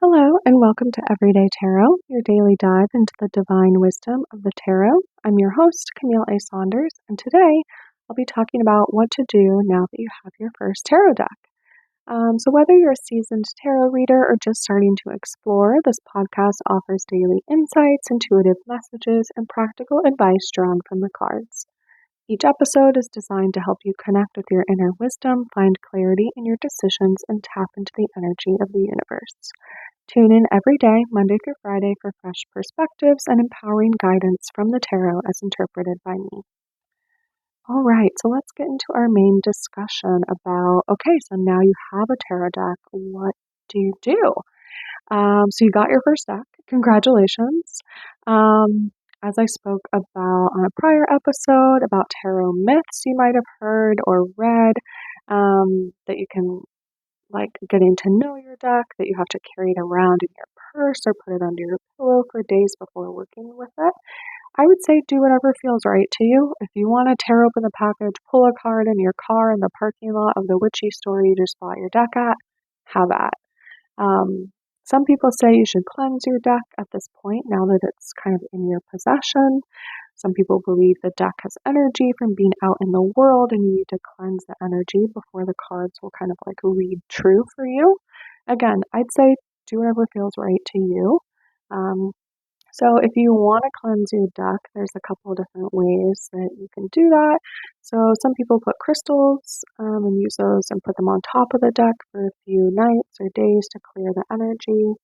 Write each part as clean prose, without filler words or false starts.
Hello, and welcome to Everyday Tarot, your daily dive into the divine wisdom of the tarot. I'm your host, Camille A. Saunders, and today I'll be talking about what to do now that you have your first tarot deck. So, whether you're a seasoned tarot reader or just starting to explore, this podcast offers daily insights, intuitive messages, and practical advice drawn from the cards. Each episode is designed to help you connect with your inner wisdom, find clarity in your decisions, and tap into the energy of the universe. Tune in every day, Monday through Friday, for fresh perspectives and empowering guidance from the tarot as interpreted by me. All right, so let's get into our main discussion about okay, so now you have a tarot deck. What do you do? So you got your first deck. Congratulations. As I spoke about on a prior episode about tarot myths you might have heard or read, that you can like getting to know your deck, that you have to carry it around in your purse or put it under your pillow for days before working with it. I would say do whatever feels right to you. If you want to tear open the package, pull a card in your car in the parking lot of the witchy store you just bought your deck at, have at. Some people say you should cleanse your deck at this point now that it's kind of in your possession. Some people believe the deck has energy from being out in the world and you need to cleanse the energy before the cards will kind of like read true for you. Again, I'd say do whatever feels right to you. So if you want to cleanse your deck, there's a couple of different ways that you can do that. So some people put crystals and use those and put them on top of the deck for a few nights or days to clear the energy.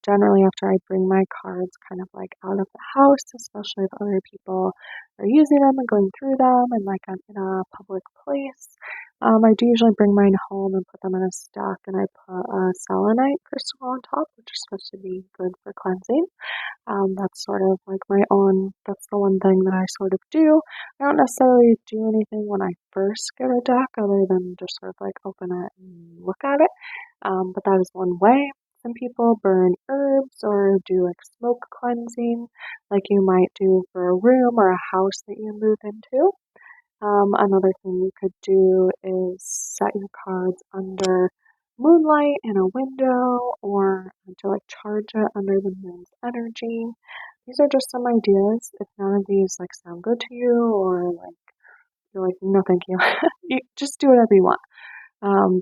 Generally, after I bring my cards kind of like out of the house, especially if other people are using them and going through them, and like I'm in a public place, I do usually bring mine home and put them in a stack, and I put a selenite crystal on top, which is supposed to be good for cleansing. That's sort of like that's the one thing that I sort of do. I don't necessarily do anything when I first get a deck other than just sort of like open it and look at it. But that is one way. Some people burn herbs or do like smoke cleansing, like you might do for a room or a house that you move into. Another thing you could do is set your cards under moonlight in a window or to like charge it under the moon's energy. These are just some ideas. If none of these like sound good to you or like you're like, no thank you, you just do whatever you want.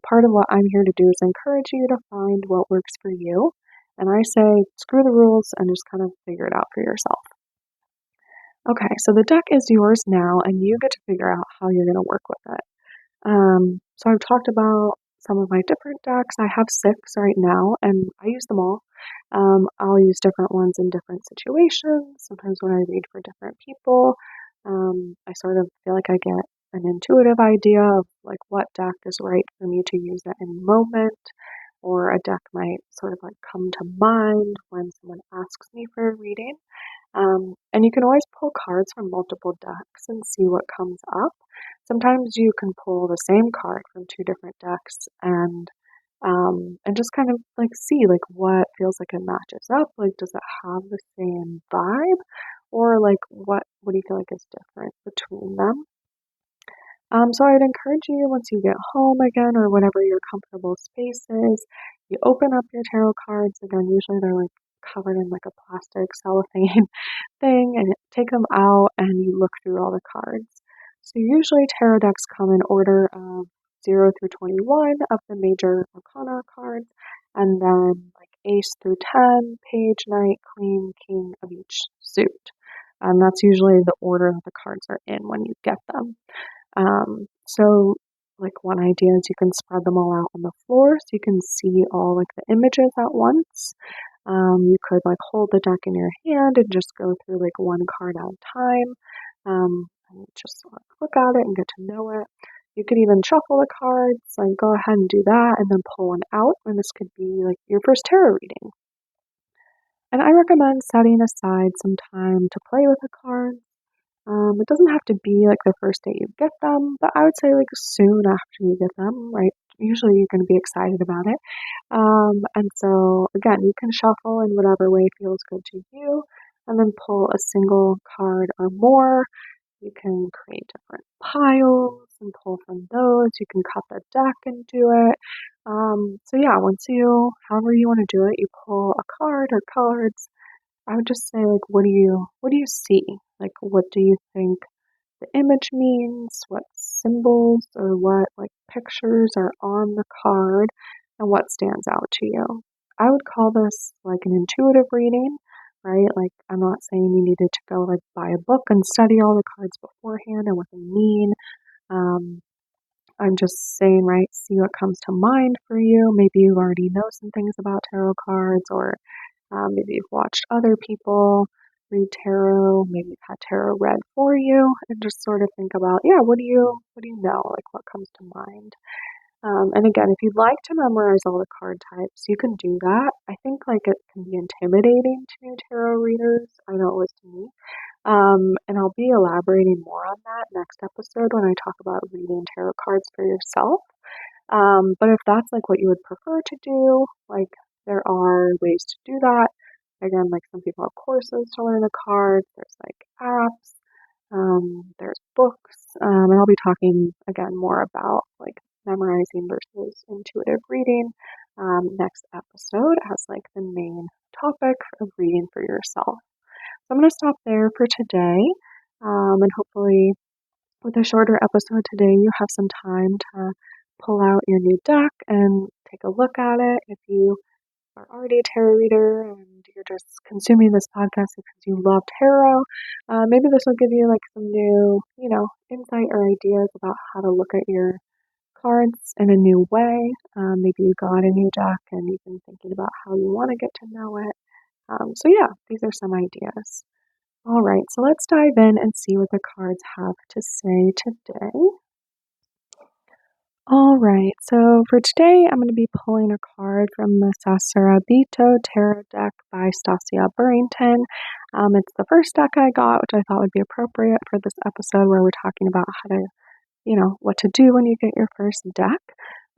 Part of what I'm here to do is encourage you to find what works for you. And I say, screw the rules and just kind of figure it out for yourself. Okay, so the deck is yours now, and you get to figure out how you're going to work with it. So I've talked about some of my different decks. I have 6 right now, and I use them all. I'll use different ones in different situations. Sometimes when I read for different people, I sort of feel like I get an intuitive idea of like what deck is right for me to use at any moment, or a deck might sort of like come to mind when someone asks me for a reading. And you can always pull cards from multiple decks and see what comes up. Sometimes you can pull the same card from 2 different decks and just kind of like see like what feels like it matches up. Like, does it have the same vibe, or like what do you feel like is different between them? So I would encourage you once you get home again, or whatever your comfortable space is, you open up your tarot cards again. Usually they're like covered in like a plastic cellophane thing, and take them out and you look through all the cards. So usually tarot decks come in order of 0 through 21 of the major arcana cards, and then like ace through 10, page, knight, queen, king of each suit. And that's usually the order that the cards are in when you get them. So like one idea is you can spread them all out on the floor so you can see all like the images at once. You could like hold the deck in your hand and just go through like one card at a time, and just like, look at it and get to know it. You could even shuffle the cards, like go ahead and do that, and then pull one out. And this could be like your first tarot reading. And I recommend setting aside some time to play with the cards. It doesn't have to be like the first day you get them, but I would say like soon after you get them, right? Usually you're going to be excited about it. And so again, you can shuffle in whatever way feels good to you, and then pull a single card or more. You can create different piles and pull from those. You can cut the deck and do it. So yeah, however you want to do it, you pull a card or cards. I would just say, like, what do you see? Like, what do you think the image means? What symbols or what, like, pictures are on the card, and what stands out to you? I would call this like an intuitive reading, right? Like, I'm not saying you needed to go, like, buy a book and study all the cards beforehand and what they mean. Um, I'm just saying, right, see what comes to mind for you. Maybe you already know some things about tarot cards, or maybe you've watched other people read tarot. Maybe you've had tarot read for you, and just sort of think about, yeah, what do you know? Like, what comes to mind? And again, if you'd like to memorize all the card types, you can do that. I think, like, it can be intimidating to new tarot readers. I know it was to me. And I'll be elaborating more on that next episode when I talk about reading tarot cards for yourself. But if that's, like, what you would prefer to do, like, there are ways to do that. Again, like, some people have courses to learn the cards. There's, like, apps. There's books. And I'll be talking again more about, like, memorizing versus intuitive reading next episode as, like, the main topic of reading for yourself. So I'm going to stop there for today. And hopefully, with a shorter episode today, you have some time to pull out your new deck and take a look at it. If you are already a tarot reader and you're just consuming this podcast because you love tarot, maybe this will give you, like, some new, insight or ideas about how to look at your cards in a new way. Maybe you got a new deck and you've been thinking about how you want to get to know it. So yeah, these are some ideas. All right, so let's dive in and see what the cards have to say today. All right, so for today, I'm going to be pulling a card from the Sasarabito Tarot deck by Stasia Burrington. It's the first deck I got, which I thought would be appropriate for this episode where we're talking about how to, what to do when you get your first deck.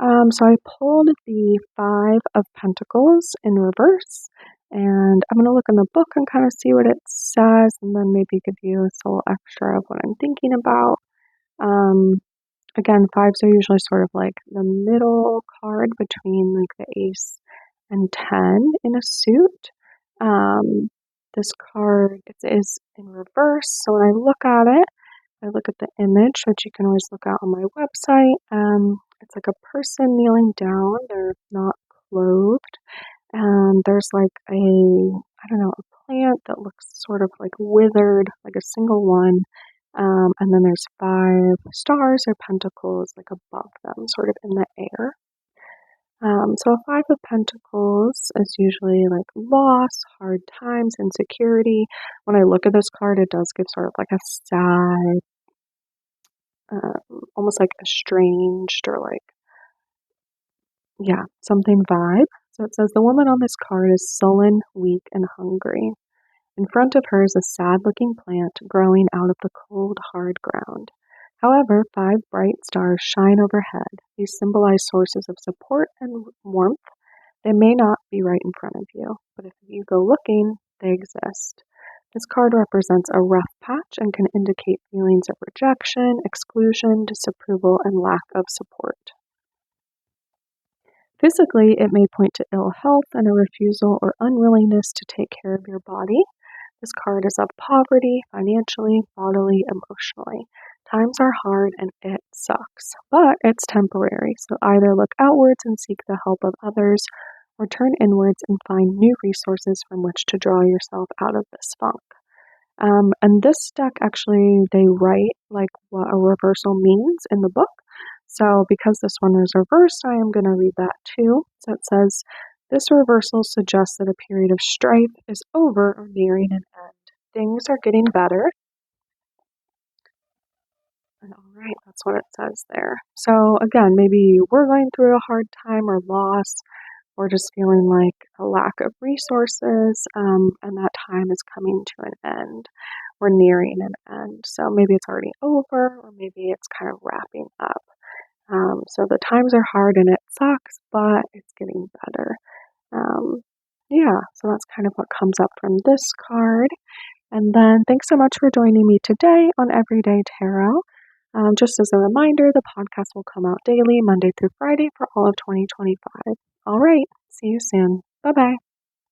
So I pulled the Five of Pentacles in reverse, and I'm going to look in the book and kind of see what it says, and then maybe give you a little extra of what I'm thinking about. Again, fives are usually sort of like the middle card between, like, the ace and 10 in a suit. This card is in reverse, so when I look at it, I look at the image, which you can always look at on my website. It's like a person kneeling down. They're not clothed. And there's, like, a plant that looks sort of like withered, like a single one. And then there's 5 stars or pentacles, like, above them, sort of in the air. So a 5 of Pentacles is usually, like, loss, hard times, insecurity. When I look at this card, it does give sort of like a sad, almost like estranged, or like, yeah, something vibe. So it says the woman on this card is sullen, weak, and hungry. In front of her is a sad-looking plant growing out of the cold, hard ground. However, 5 bright stars shine overhead. These symbolize sources of support and warmth. They may not be right in front of you, but if you go looking, they exist. This card represents a rough patch and can indicate feelings of rejection, exclusion, disapproval, and lack of support. Physically, it may point to ill health and a refusal or unwillingness to take care of your body. This card is of poverty, financially, bodily, emotionally. Times are hard and it sucks, but it's temporary, so either look outwards and seek the help of others, or turn inwards and find new resources from which to draw yourself out of this funk. And this deck, actually, they write, like, what a reversal means in the book. So because this one is reversed, I am going to read that too. So it says, this reversal suggests that a period of strife is over or nearing an end. Things are getting better. And all right, that's what it says there. So again, maybe you were going through a hard time or loss, or just feeling like a lack of resources, and that time is coming to an end. We're nearing an end. So maybe it's already over, or maybe it's kind of wrapping up. So the times are hard and it sucks, but it's getting better. Yeah, so that's kind of what comes up from this card. And then thanks so much for joining me today on Everyday Tarot. Just as a reminder, the podcast will come out daily, Monday through Friday, for all of 2025. All right, see you soon. Bye bye.